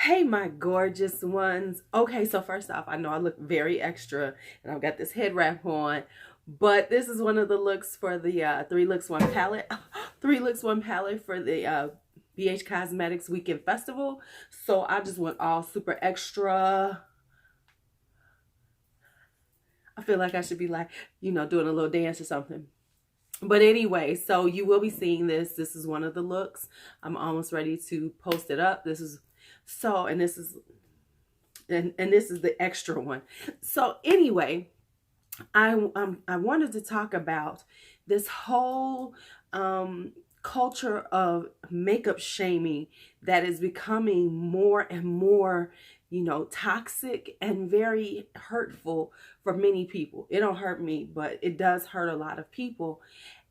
Hey, my gorgeous ones. Okay, so first off, I know I look very extra and I've got this head wrap on, but this is one of the looks for the Three Looks One palette. Three Looks One palette for the BH Cosmetics Weekend Festival. So I just went all super extra. I feel like I should be like, doing a little dance or something. But anyway, so you will be seeing this. This is one of the looks. I'm almost ready to post it up. This is so, and this is this is the extra one. So anyway, I wanted to talk about this whole culture of makeup shaming that is becoming more and more, toxic and very hurtful for many people. It don't hurt me, but it does hurt a lot of people.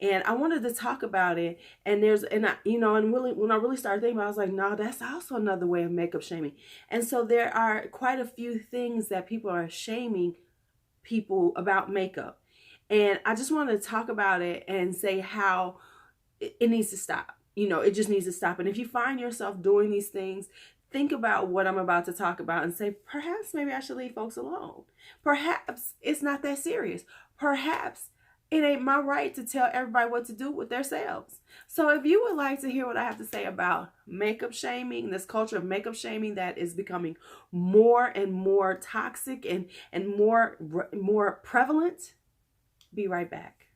And I wanted to talk about it. And and really, when I really started thinking about it, I was like, no, that's also another way of makeup shaming. And so there are quite a few things that people are shaming people about makeup. And I just want to talk about it and say how it needs to stop. It just needs to stop. And if you find yourself doing these things, think about what I'm about to talk about and say, perhaps maybe I should leave folks alone. Perhaps it's not that serious. Perhaps it ain't my right to tell everybody what to do with themselves. So if you would like to hear what I have to say about makeup shaming, this culture of makeup shaming that is becoming more and more toxic and more prevalent, be right back.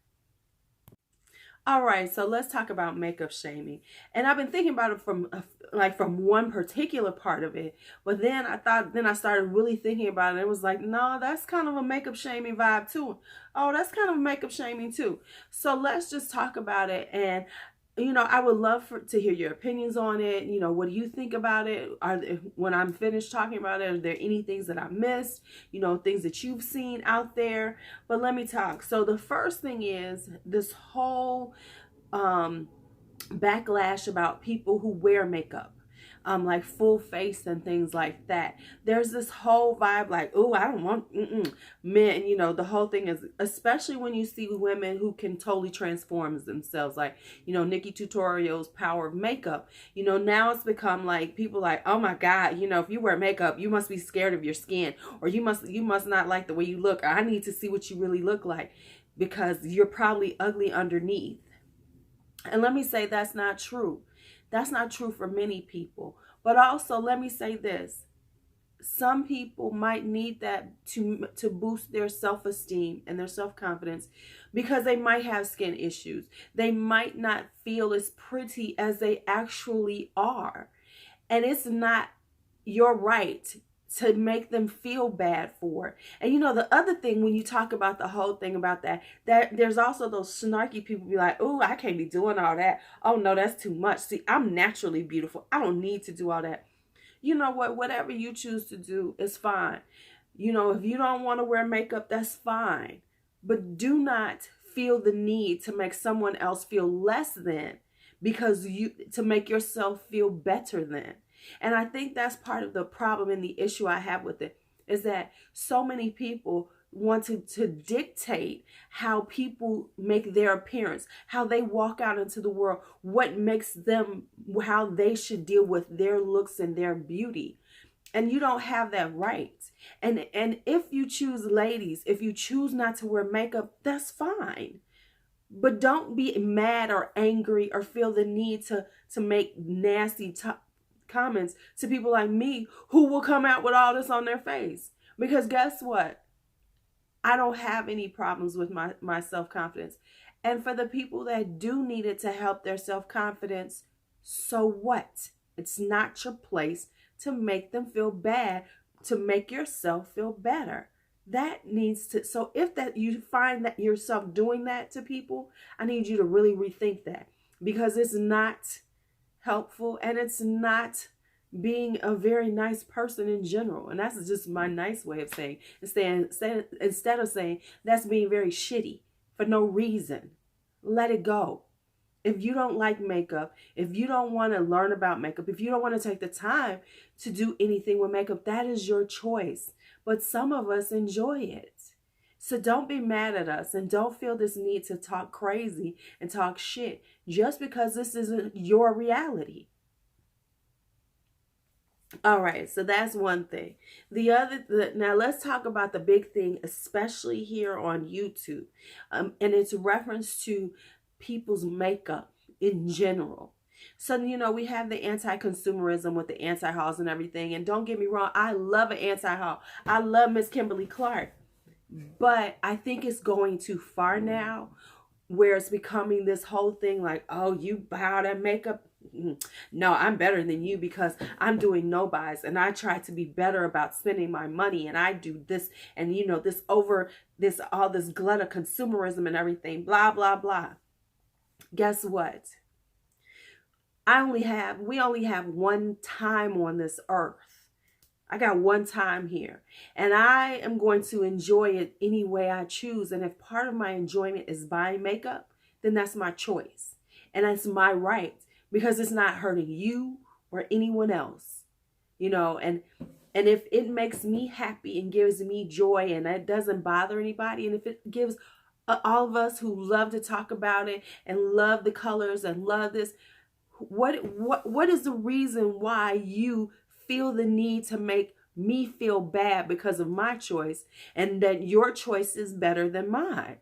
All right, so let's talk about makeup shaming. And I've been thinking about it from one particular part of it, but then I started really thinking about it. And it was like, no, that's kind of a makeup shaming vibe too. Oh, that's kind of makeup shaming too. So let's just talk about it. And I would love to hear your opinions on it. What do you think about it? When I'm finished talking about it, are there any things that I missed? Things that you've seen out there? But let me talk. So the first thing is this whole backlash about people who wear makeup. Like full face and things like that. There's this whole vibe like, oh, I don't want men. The whole thing is, especially when you see women who can totally transform themselves, like Nikki Tutorial's Power of Makeup. Now it's become like people like, oh my God, if you wear makeup, you must be scared of your skin, or you must not like the way you look. Or I need to see what you really look like because you're probably ugly underneath. And let me say that's not true. That's not true for many people. But also, let me say this. Some people might need that to boost their self-esteem and their self-confidence because they might have skin issues. They might not feel as pretty as they actually are. And it's not your right to make them feel bad for it. And the other thing, when you talk about the whole thing about that there's also those snarky people be like, oh, I can't be doing all that. Oh no, that's too much. See, I'm naturally beautiful. I don't need to do all that. You know what? Whatever you choose to do is fine. If you don't want to wear makeup, that's fine. But do not feel the need to make someone else feel less than to make yourself feel better than. And I think that's part of the problem and the issue I have with it is that so many people want to dictate how people make their appearance, how they walk out into the world, what makes them, how they should deal with their looks and their beauty. And you don't have that right. And if you choose, ladies, if you choose not to wear makeup, that's fine. But don't be mad or angry or feel the need to make nasty comments to people like me who will come out with all this on their face. Because guess what? I don't have any problems with my self-confidence. And for the people that do need it to help their self-confidence, so what? It's not your place to make them feel bad, to make yourself feel better. That needs to, so if that you find that yourself doing that to people, I need you to really rethink that, because it's not helpful and it's not being a very nice person in general. And that's just my nice way of saying, instead of saying that's being very shitty for no reason. Let it go. If you don't like makeup, if you don't want to learn about makeup, if you don't want to take the time to do anything with makeup, that is your choice. But some of us enjoy it. So don't be mad at us and don't feel this need to talk crazy and talk shit just because this isn't your reality. All right, so that's one thing. Now let's talk about the big thing, especially here on YouTube, and it's reference to people's makeup in general. So, we have the anti-consumerism with the anti-hauls and everything. And don't get me wrong, I love an anti-haul. I love Miss Kimberly Clark. But I think it's going too far now, where it's becoming this whole thing like, oh, you buy all that makeup. No, I'm better than you because I'm doing no buys and I try to be better about spending my money, and I do this and all this glut of consumerism and everything, blah, blah, blah. Guess what? We only have one time on this earth. I got one time here, and I am going to enjoy it any way I choose. And if part of my enjoyment is buying makeup, then that's my choice. And that's my right, because it's not hurting you or anyone else, and if it makes me happy and gives me joy and it doesn't bother anybody, and if it gives all of us who love to talk about it and love the colors and love this, what is the reason why you feel the need to make me feel bad because of my choice, and that your choice is better than mine?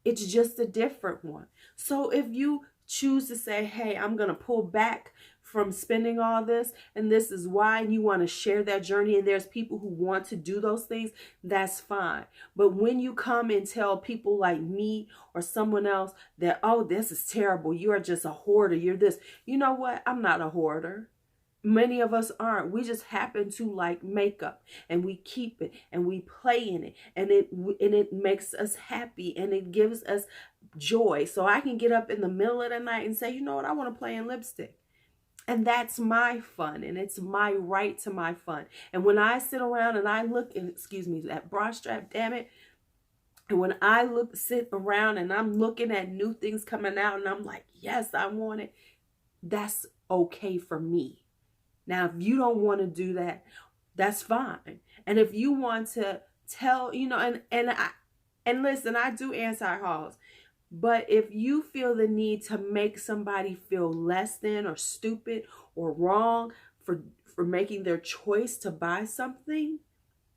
It's just a different one. So if you choose to say, hey, I'm going to pull back from spending all this, and this is why, and you want to share that journey, and there's people who want to do those things, that's fine. But when you come and tell people like me or someone else that, oh, this is terrible, you are just a hoarder, you're this, you know what? I'm not a hoarder. Many of us aren't. We just happen to like makeup, and we keep it and we play in it, and it makes us happy and it gives us joy. So I can get up in the middle of the night and say, you know what, I want to play in lipstick. And that's my fun, and it's my right to my fun. And when I sit around and I look, excuse me, that bra strap, damn it. And when I sit around and I'm looking at new things coming out and I'm like, yes, I want it, that's okay for me. Now, if you don't want to do that, that's fine. And if you want to tell, and listen, I do anti-hauls. But if you feel the need to make somebody feel less than or stupid or wrong for making their choice to buy something,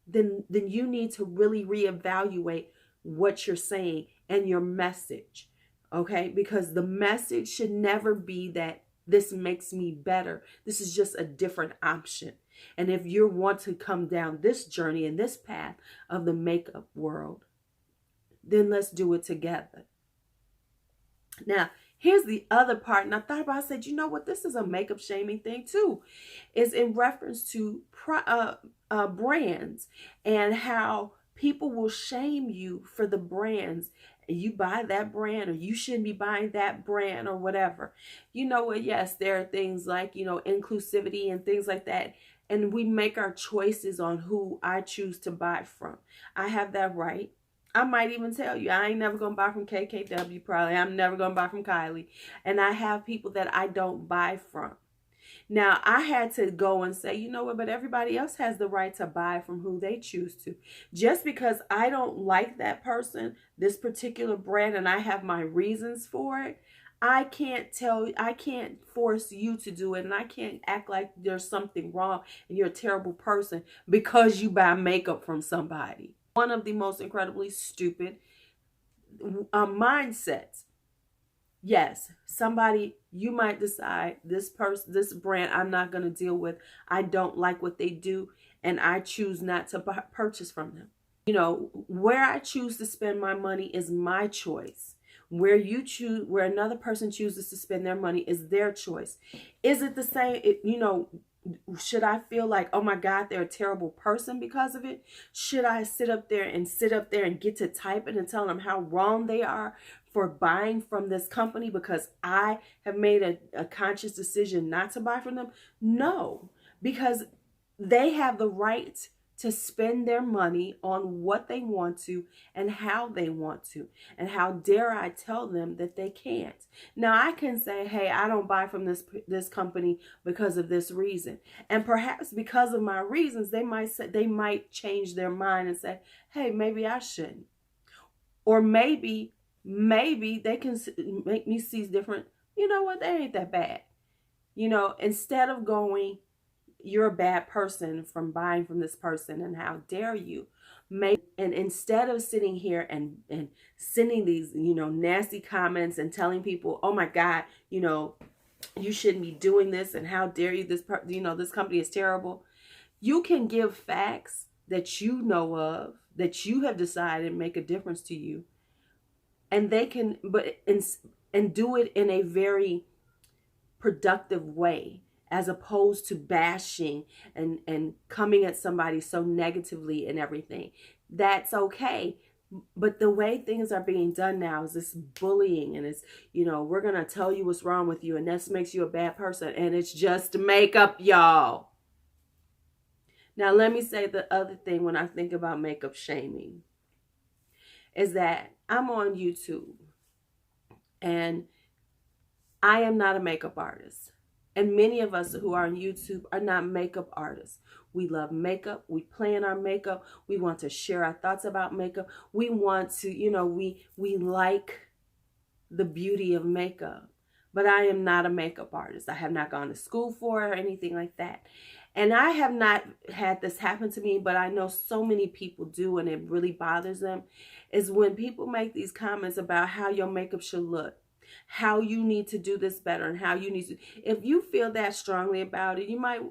then you need to really reevaluate what you're saying and your message. Okay? Because the message should never be that this makes me better. This is just a different option. And if you want to come down this journey and this path of the makeup world, then let's do it together. Now, here's the other part, and I thought about it, I said, you know what, this is a makeup shaming thing too. It's in reference to brands, and how people will shame you for the brands. You buy that brand, or you shouldn't be buying that brand, or whatever. You know what, yes, there are things like, inclusivity and things like that. And we make our choices on who I choose to buy from. I have that right. I might even tell you, I ain't never going to buy from KKW probably. I'm never going to buy from Kylie. And I have people that I don't buy from. Now, I had to go and say, you know what, but everybody else has the right to buy from who they choose to. Just because I don't like that person, this particular brand, and I have my reasons for it, I can't force you to do it, and I can't act like there's something wrong and you're a terrible person because you buy makeup from somebody. One of the most incredibly stupid mindsets. Yes, somebody, you might decide this brand I'm not going to deal with. I don't like what they do, and I choose not to purchase from them. Where I choose to spend my money is my choice. Where another person chooses to spend their money is their choice. Is it the same? Should I feel like, oh my God, they're a terrible person because of it? Should I sit up there and get to typing and tell them how wrong they are for buying from this company because I have made a conscious decision not to buy from them? No, because they have the right to spend their money on what they want to and how they want to. And how dare I tell them that they can't? Now, I can say, hey, I don't buy from this company because of this reason. And perhaps because of my reasons, they might change their mind and say, hey, maybe I shouldn't. Or maybe they can make me see different, you know what, they ain't that bad. Instead of going, you're a bad person from buying from this person, and how dare you. And instead of sitting here and sending these, nasty comments and telling people, oh my God, you shouldn't be doing this, and how dare you, this company is terrible. You can give facts that you know of, that you have decided make a difference to you. And they can, and do it in a very productive way, as opposed to bashing and coming at somebody so negatively and everything. That's okay. But the way things are being done now is this bullying, and it's, we're going to tell you what's wrong with you, and this makes you a bad person, and it's just makeup, y'all. Now, let me say the other thing when I think about makeup shaming is that I'm on YouTube, and I am not a makeup artist. And many of us who are on YouTube are not makeup artists. We love makeup. We plan our makeup. We want to share our thoughts about makeup. We want to, we like the beauty of makeup. But I am not a makeup artist. I have not gone to school for it or anything like that. And I have not had this happen to me, but I know so many people do, and it really bothers them, is when people make these comments about how your makeup should look, how you need to do this better, and how you need to. If you feel that strongly about it, you might,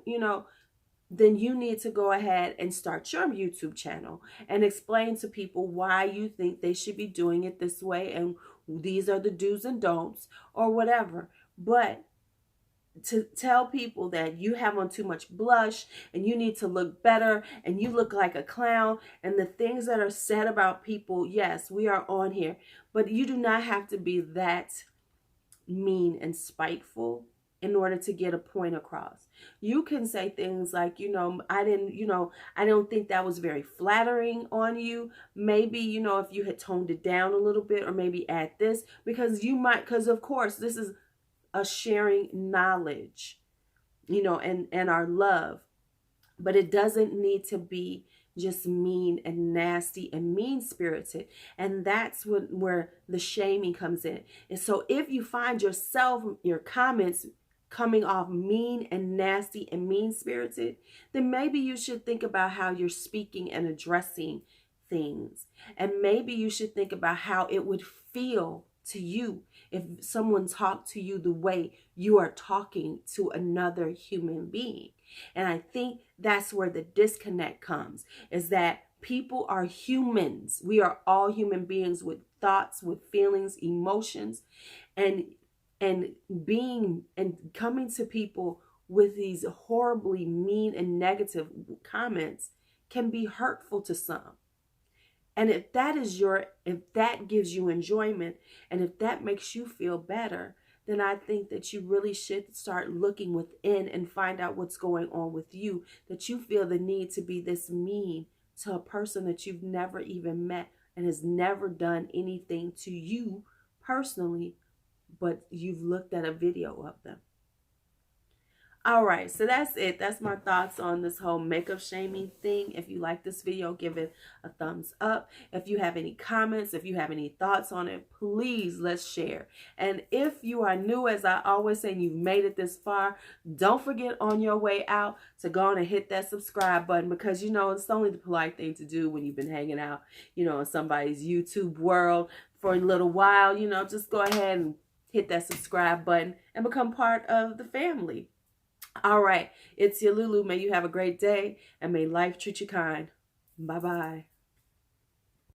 then you need to go ahead and start your YouTube channel and explain to people why you think they should be doing it this way, and these are the do's and don'ts, or whatever. But to tell people that you have on too much blush and you need to look better and you look like a clown, and the things that are said about people, yes, we are on here, but you do not have to be that mean and spiteful in order to get a point across. You can say things like, I don't think that was very flattering on you. Maybe, if you had toned it down a little bit, or maybe add this, because of course, this is a sharing knowledge, and our love, but it doesn't need to be just mean and nasty and mean-spirited. And that's where the shaming comes in. And so if you find yourself, your comments coming off mean and nasty and mean-spirited, then maybe you should think about how you're speaking and addressing things. And maybe you should think about how it would feel to you if someone talked to you the way you are talking to another human being. And I think that's where the disconnect comes, is that people are humans. We are all human beings with thoughts, with feelings, emotions, and coming to people with these horribly mean and negative comments can be hurtful to some. And if that gives you enjoyment, and if that makes you feel better, then I think that you really should start looking within and find out what's going on with you, that you feel the need to be this mean to a person that you've never even met and has never done anything to you personally, but you've looked at a video of them. All right, so that's it. That's my thoughts on this whole makeup shaming thing. If you like this video, give it a thumbs up. If you have any comments, if you have any thoughts on it, please let's share. And if you are new, as I always say, and you've made it this far, don't forget on your way out to go on and hit that subscribe button, because it's only the polite thing to do when you've been hanging out, in somebody's YouTube world for a little while. Just go ahead and hit that subscribe button and become part of the family. All right, it's your LuuLuu. May you have a great day, and may life treat you kind. Bye-bye.